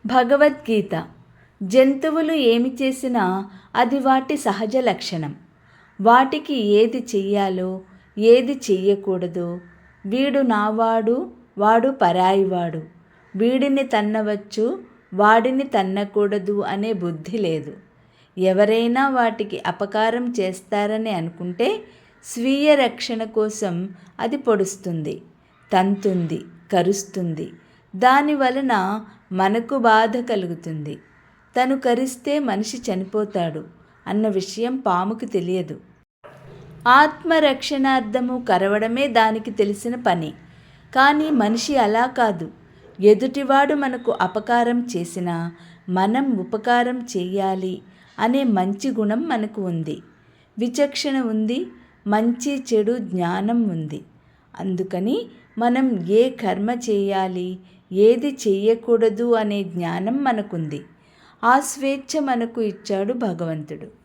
భగవద్గీత. జంతువులు ఏమి చేసినా అది వాటి సహజ లక్షణం. వాటికి ఏది చెయ్యాలో ఏది చెయ్యకూడదో, వీడు నావాడు వాడు పరాయివాడు, వీడిని తన్నవచ్చు వాడిని తన్నకూడదు అనే బుద్ధి లేదు. ఎవరైనా వాటికి అపకారం చేస్తారని అనుకుంటే స్వీయ రక్షణ కోసం అది పొడుస్తుంది, తంతుంది, కరుస్తుంది. దానివలన మనకు బాధ కలుగుతుంది. తను కరిస్తే మనిషి చనిపోతాడు అన్న విషయం పాముకి తెలియదు. ఆత్మరక్షణార్థము కరవడమే దానికి తెలిసిన పని. కానీ మనిషి అలా కాదు. ఎదుటివాడు మనకు అపకారం చేసినా మనం ఉపకారం చెయ్యాలి అనే మంచి గుణం మనకు ఉంది. విచక్షణ ఉంది, మంచి చెడు జ్ఞానం ఉంది. అందుకని మనం ఏ కర్మ చేయాలి ఏది చెయ్యకూడదు అనే జ్ఞానం మనకుంది. ఆ స్వేచ్ఛ మనకు ఇచ్చాడు భగవంతుడు.